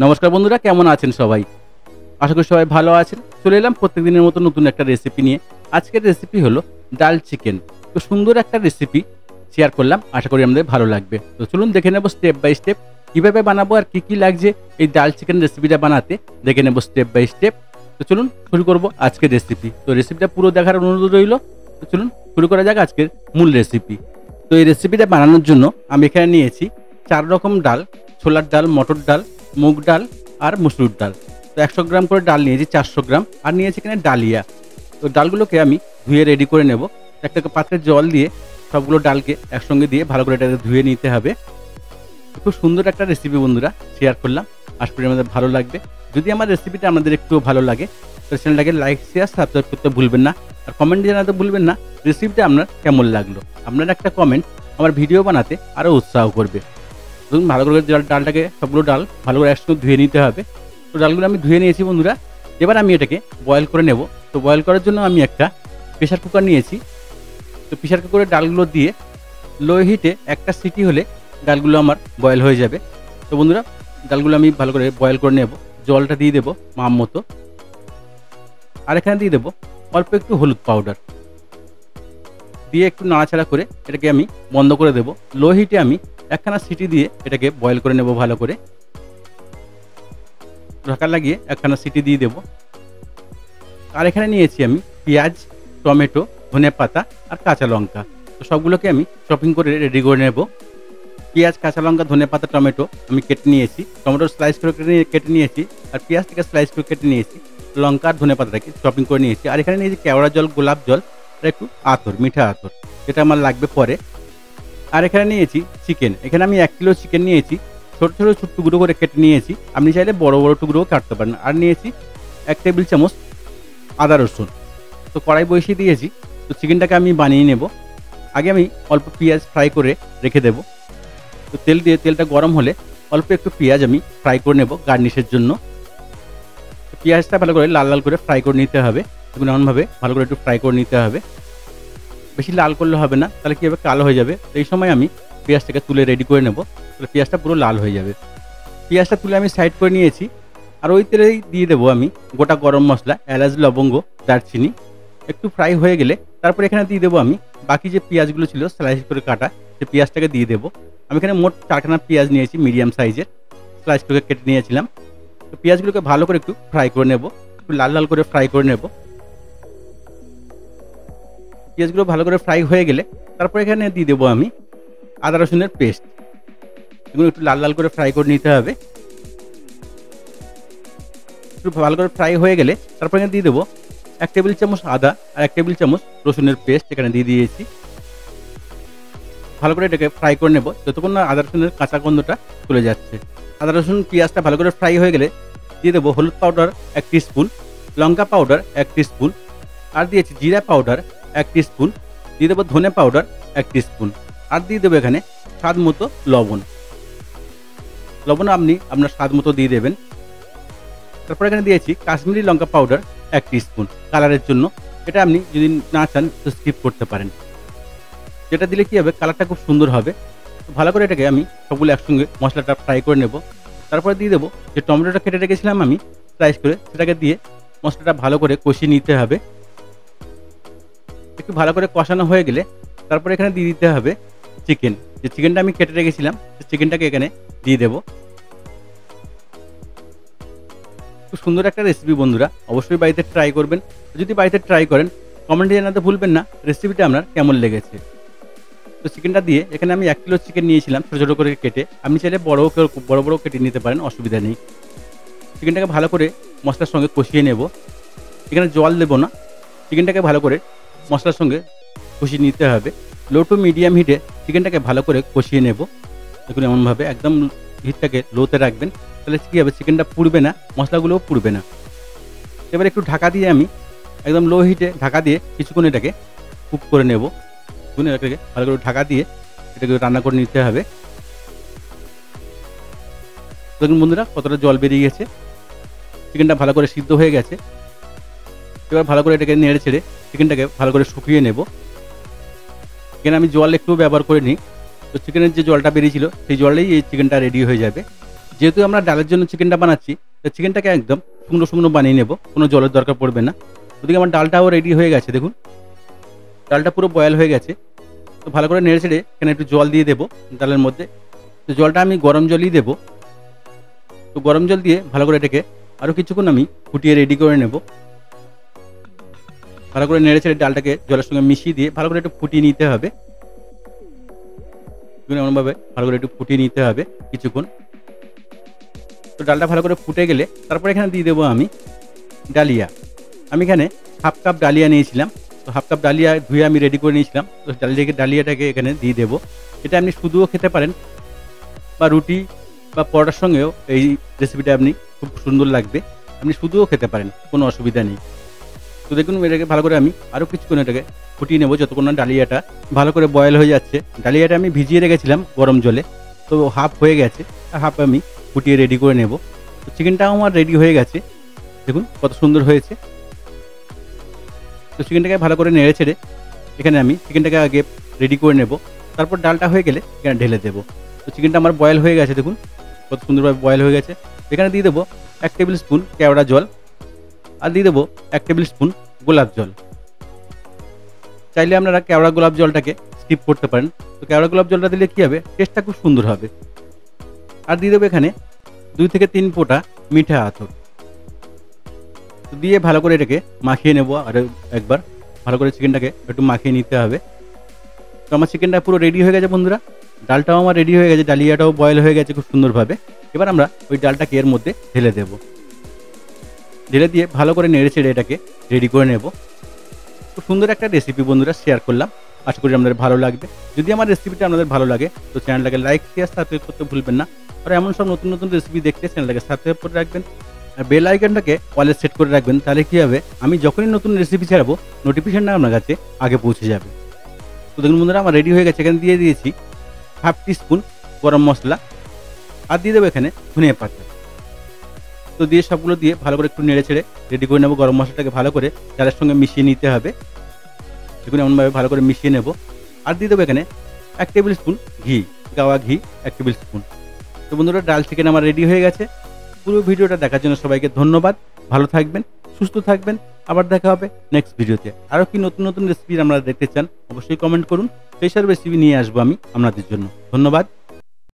নমস্কার বন্ধুরা, কেমন আছেন সবাই? আশা করি সবাই ভালো আছেন। চলে এলাম প্রত্যেকদিনের মতো নতুন একটা রেসিপি নিয়ে। আজকের রেসিপি হলো ডাল চিকেন। তো সুন্দর একটা রেসিপি শেয়ার করলাম, আশা করি আমাদের ভালো লাগবে। তো চলুন দেখে নেব স্টেপ বাই স্টেপ কীভাবে বানাবো আর কী লাগছে এই ডাল চিকেন রেসিপিটা বানাতে, দেখে নেব স্টেপ বাই স্টেপ। তো চলুন শুরু করব আজকের রেসিপি। তো রেসিপিটা পুরো দেখার অনুরোধ রইল। তো চলুন শুরু করা যাক আজকের মূল রেসিপি। তো এই রেসিপিটা বানানোর জন্য আমি এখানে নিয়েছি 4 রকম ডাল: ছোলার ডাল, মটর ডাল, মুগ ডাল আর মসুর ডাল। তো 100 গ্রাম করে ডাল নিয়েছি, 400 গ্রাম, আর নিয়েছি এখানে ডালিয়া। তো ডালগুলোকে আমি ধুয়ে রেডি করে নেব। একটা পাত্রে জল দিয়ে সবগুলো ডালকে একসঙ্গে দিয়ে ভালো করে এটাকে ধুয়ে নিতে হবে। খুব সুন্দর একটা রেসিপি বন্ধুরা শেয়ার করলাম, আশা করি আমাদের ভালো লাগবে। যদি আমার রেসিপিটা আপনাদের একটু ভালো লাগে তো চ্যানেলটাকে লাইক, শেয়ার, সাবস্ক্রাইব করতে ভুলবেন না। আর কমেন্ট জানাতে ভুলবেন না রেসিপিটা আপনার কেমন লাগলো। আপনার একটা কমেন্ট আমার ভিডিও বানাতে আরও উৎসাহ করবে। ধরুন ভালো করে ডালটাকে, সবগুলো ডাল ভালো করে একসঙ্গে ধুয়ে নিতে হবে। তো ডালগুলো আমি ধুয়ে নিয়েছি বন্ধুরা। এবার আমি এটাকে বয়েল করে নেব। তো বয়েল করার জন্য আমি একটা প্রেশার কুকার নিয়েছি। তো প্রেশার কুকারে ডালগুলো দিয়ে লো হিটে একটা সিটি হলে ডালগুলো আমার বয়েল হয়ে যাবে। তো বন্ধুরা ডালগুলো আমি ভালো করে বয়েল করে নেব। জলটা দিয়ে দেবো মাপ মতো, আর এখানে দিয়ে দেবো অল্প একটু হলুদ পাউডার দিয়ে একটু নাড়াচাড়া করে এটাকে আমি বন্ধ করে দেবো। লো হিটে আমি একখানা সিটি দিয়ে এটাকে বয়েল করে নেব। ভালো করে ঢাকা লাগিয়ে একখানা সিটি দিয়ে দেবো। আর এখানে নিয়েছি আমি পেঁয়াজ, টমেটো, ধনেপাতা আর কাঁচা লঙ্কা। তো সবগুলোকে আমি চপিং করে রেডি করে নেব। পেঁয়াজ, কাঁচা লঙ্কা, ধনেপাতা, টমেটো আমি কেটে নিয়েছি। টমেটো স্লাইস করে কেটে নিয়েছি, আর পেঁয়াজটাকে স্লাইস করে কেটে নিয়েছি। লঙ্কা আর ধনেপাতাটাকে চপিং করে নিয়েছি। আর এখানে নিয়েছি কেওড়া জল, গোলাপ জল আর একটু আতর, মিঠা আতর, যেটা আমার লাগবে পরে। আর এখানে নিয়েছি চিকেন। এখানে আমি 1 কিলো চিকেন নিয়েছি, ছোটো ছোটো টুকরো করে কেটে নিয়েছি। আপনি চাইলে বড় বড় টুকরোও কাটতে পারেন। আর নিয়েছি 1 টেবিল চামচ আদা রসুন। তো কড়াই বসিয়ে দিয়েছি। তো চিকেনটাকে আমি বানিয়ে নেব। আগে আমি অল্প পেঁয়াজ ফ্রাই করে রেখে দেব। তো তেলটা গরম হলে অল্প একটু পেঁয়াজ আমি ফ্রাই করে নেব গার্নিশের জন্য। পেঁয়াজটা ভালো করে লাল লাল করে ফ্রাই করে নিতে হবে। দেখুন এমনভাবে ভালো করে একটু ফ্রাই করে নিতে হবে। বেশি লাল করলে হবে না, তাহলে কী হবে, কালো হয়ে যাবে। তো এই সময় আমি পেঁয়াজটাকে তুলে রেডি করে নেব। তাহলে পেঁয়াজটা পুরো লাল হয়ে যাবে। পেঁয়াজটা তুলে আমি সাইড করে নিয়েছি। আর ওই তেলেই দিয়ে দেবো আমি গোটা গরম মশলা, এলাচ, লবঙ্গ, দারচিনি। একটু ফ্রাই হয়ে গেলে তারপর এখানে দিয়ে দেবো আমি বাকি যে পেঁয়াজগুলো ছিল স্লাইস করে কাটা, সে পেঁয়াজটাকে দিয়ে দেবো। আমি এখানে মোট 4খানা পেঁয়াজ নিয়েছি, মিডিয়াম সাইজের, স্লাইস করে কেটে নিয়েছিলাম। তো পেঁয়াজগুলোকে ভালো করে একটু ফ্রাই করে নেব, একটু লাল লাল করে ফ্রাই করে নেব। পেঁয়াজগুলো ভালো করে ফ্রাই হয়ে গেলে তারপর এখানে দিয়ে দেবো আমি আদা রসুনের পেস্ট। এগুলো একটু লাল লাল করে ফ্রাই করে নিতে হবে। একটু ভালো করে ফ্রাই হয়ে গেলে তারপর এখানে দিয়ে দেবো 1 টেবিল চামচ আদা আর 1 টেবিল চামচ রসুনের পেস্ট এখানে দিয়ে দিয়েছি। ভালো করে এটাকে ফ্রাই করে নেব যতক্ষণ না আদা রসুনের কাঁচা গন্ধটা চলে যাচ্ছে। আদা রসুন পেঁয়াজটা ভালো করে ফ্রাই হয়ে গেলে দিয়ে দেবো হলুদ পাউডার 1 টিস্পুন, লঙ্কা পাউডার 1 টিস্পুন, আর দিয়েছি জিরা পাউডার 1 টিস্পুন, দিয়ে দেবো ধনে পাউডার 1 টিস্পুন, আর দিয়ে দেবো এখানে স্বাদ মতো লবণ। লবণ আপনি আপনার স্বাদ মতো দিয়ে দেবেন। তারপর এখানে দিয়েছি কাশ্মীরি লঙ্কা পাউডার 1 টিস্পুন কালারের জন্য। এটা আপনি যদি না চান তো স্কিপ করতে পারেন। যেটা দিলে কী হবে, কালারটা খুব সুন্দর হবে। তো ভালো করে এটাকে আমি সবগুলো একসঙ্গে মশলাটা ফ্রাই করে নেব। তারপরে দিয়ে দেবো যে টমেটোটা কেটে রেখেছিলাম আমি স্লাইস করে, সেটাকে দিয়ে মশলাটা ভালো করে কষিয়ে নিতে হবে। একটু ভালো করে কষানো হয়ে গেলে তারপরে এখানে দিয়ে দিতে হবে চিকেন। যে চিকেনটা আমি কেটে রেখেছিলাম সেই চিকেনটাকে এখানে দিয়ে দেবো। খুব সুন্দর একটা রেসিপি বন্ধুরা, অবশ্যই বাড়িতে ট্রাই করবেন। যদি বাড়িতে ট্রাই করেন কমেন্টে জানাতে ভুলবেন না রেসিপিটা আপনার কেমন লেগেছে। তো চিকেনটা দিয়ে এখানে আমি 1 কিলো চিকেন নিয়েছিলাম ছোটো ছোটো করে কেটে। আপনি চাইলে বড় বড় কেটে নিতে পারেন, অসুবিধা নেই। চিকেনটাকে ভালো করে মশলার সঙ্গে কষিয়ে নেব। এখানে জল দেবো না, চিকেনটাকে ভালো করে মশলার সঙ্গে কষিয়ে নিতে হবে। লো টু মিডিয়াম হিটে চিকেনটাকে ভালো করে কষিয়ে নেব। দেখুন এমনভাবে একদম হিটটাকে লোতে রাখবেন, তাহলে কী হবে, চিকেনটা পুড়বে না, মশলাগুলোও পুড়বে না। এবার একটু ঢাকা দিয়ে আমি একদম লো হিটে ঢাকা দিয়ে কিছুক্ষণ এটাকে কুক করে নেব। এটাকে ভালো করে ঢাকা দিয়ে এটাকে রান্না করে নিতে হবে। দেখুন বন্ধুরা কতটা জল বেরিয়ে গেছে, চিকেনটা ভালো করে সিদ্ধ হয়ে গেছে। এবার ভালো করে এটাকে নেড়ে ছেড়ে চিকেনটাকে ভালো করে শুকিয়ে নেব। এখানে আমি জল একটু ব্যবহার করে নিই। তো চিকেনের যে জলটা বেরিয়েছিল সেই জলেই এই চিকেনটা রেডি হয়ে যাবে। যেহেতু আমরা ডালের জন্য চিকেনটা বানাচ্ছি, তো চিকেনটাকে একদম শুকনো শুকনো বানিয়ে নেব, কোনো জলের দরকার পড়বে না। ওদিকে আমার ডালটাও রেডি হয়ে গেছে, দেখুন ডালটা পুরো বয়েল হয়ে গেছে। তো ভালো করে নেড়ে চেড়ে এখানে একটু জল দিয়ে দেবো ডালের মধ্যে। তো জলটা আমি গরম জলই দেবো। তো গরম জল দিয়ে ভালো করে এটাকে আরও কিছুক্ষণ আমি ফুটিয়ে রেডি করে নেব। ভালো করে নেড়ে চেড়ে ডালটাকে জলের সঙ্গে মিশিয়ে দিয়ে ভালো করে একটু ফুটিয়ে নিতে হবে। এমনভাবে ভালো করে একটু ফুটিয়ে নিতে হবে কিছুক্ষণ। তো ডালটা ভালো করে ফুটে গেলে তারপরে এখানে দিয়ে দেবো আমি ডালিয়া। আমি এখানে হাফ কাপ ডালিয়া নিয়েছিলাম। তো হাফ কাপ ডালিয়া ধুয়ে আমি রেডি করে নিয়েছিলাম। তো ডালিয়াটাকে এখানে দিয়ে দেবো। এটা আপনি শুধুও খেতে পারেন বা রুটি বা পরোটার সঙ্গেও এই রেসিপিটা আপনি খুব সুন্দর লাগবে। আপনি শুধুও খেতে পারেন, কোনো অসুবিধা নেই। তো দেখুন এটাকে ভালো করে আমি আরও কিছুক্ষণ এটাকে ফুটিয়ে নেবো যতক্ষণ না ডালিয়াটা ভালো করে বয়েল হয়ে যাচ্ছে। ডালিয়াটা আমি ভিজিয়ে রেখেছিলাম গরম জলে, তো হাফ হয়ে গেছে, হাফ আমি ফুটিয়ে রেডি করে নেব। তো চিকেনটাও আমার রেডি হয়ে গেছে, দেখুন কত সুন্দর হয়েছে। তো চিকেনটাকে ভালো করে নেড়ে ছেড়ে এখানে আমি চিকেনটাকে আগে রেডি করে নেব, তারপর ডালটা হয়ে গেলে এখানে ঢেলে দেবো। তো চিকেনটা আমার বয়েল হয়ে গেছে, দেখুন কত সুন্দরভাবে বয়েল হয়ে গেছে। এখানে দিয়ে দেবো 1 টেবিল স্পুন কেওড়া জল, আর দিয়ে দেবো 1 টেবিল স্পুন গোলাপ জল। চাইলে আপনারা কেওড়া গোলাপ জলটাকে স্কিপ করতে পারেন। তো কেওড়া গোলাপ জলটা দিলে কী হবে, টেস্টটা খুব সুন্দর হবে। আর দিয়ে দেবো এখানে 2 থেকে 3 ফোঁটা মিঠা আতর। তো দিয়ে ভালো করে এটাকে মাখিয়ে নেবো। আর একবার ভালো করে চিকেনটাকে একটু মাখিয়ে নিতে হবে। তো আমার চিকেনটা পুরো রেডি হয়ে গেছে বন্ধুরা। ডালটাও আমার রেডি হয়ে গেছে, ডালিয়াটাও বয়েল হয়ে গেছে খুব সুন্দরভাবে। এবার আমরা ওই ডালটাকে এর মধ্যে ঢেলে দেবো। ঢেলে দিয়ে ভালো করে নেড়ে চেড়ে এটাকে রেডি করে নেব। খুব সুন্দর একটা রেসিপি বন্ধুরা শেয়ার করলাম, আশা করি আপনাদের ভালো লাগবে। যদি আমার রেসিপিটা আপনাদের ভালো লাগে তো চ্যানেলটাকে লাইক শেয়ার সাবস্ক্রাইব করতে ভুলবেন না। আর এমন সব নতুন নতুন রেসিপি দেখতে চ্যানেলটাকে সাবস্ক্রাইব করে রাখবেন, আর বেল আইকনটাকে অলে সেট করে রাখবেন। তাহলে কী হবে, আমি যখনই নতুন রেসিপি ছাড়াবো নোটিফিকেশনটা আপনার কাছে আগে পৌঁছে যাবে। তো দেখুন বন্ধুরা আমার রেডি হয়ে গেছে। এখানে দিয়ে দিয়েছি হাফ টিস্পুন গরম মশলা, আর দিয়ে দেবো এখানে ধনিয়া পাতা। তো দিয়ে সবগুলো দিয়ে ভালো করে একটু নেড়ে ছেড়ে রেডি করে নেবো। গরম মশলাটাকে ভালো করে চালের সঙ্গে মিশিয়ে নিতে হবে। দেখুন এমনভাবে ভালো করে মিশিয়ে নেব। আর দিয়ে দেবো এখানে 1 টেবিল স্পুন ঘি, গাওয়া ঘি 1 টেবিল স্পুন। তো বন্ধুরা ডাল চিকেন আমার রেডি হয়ে গেছে। পুরো ভিডিওটা দেখার জন্য সবাইকে ধন্যবাদ। ভালো থাকবেন, সুস্থ থাকবেন। আবার দেখা হবে নেক্সট ভিডিওতে। আরও কি নতুন নতুন রেসিপি আপনারা দেখতে চান অবশ্যই কমেন্ট করুন, সেই সব রেসিপি নিয়ে আসবো আমি আপনাদের জন্য। ধন্যবাদ।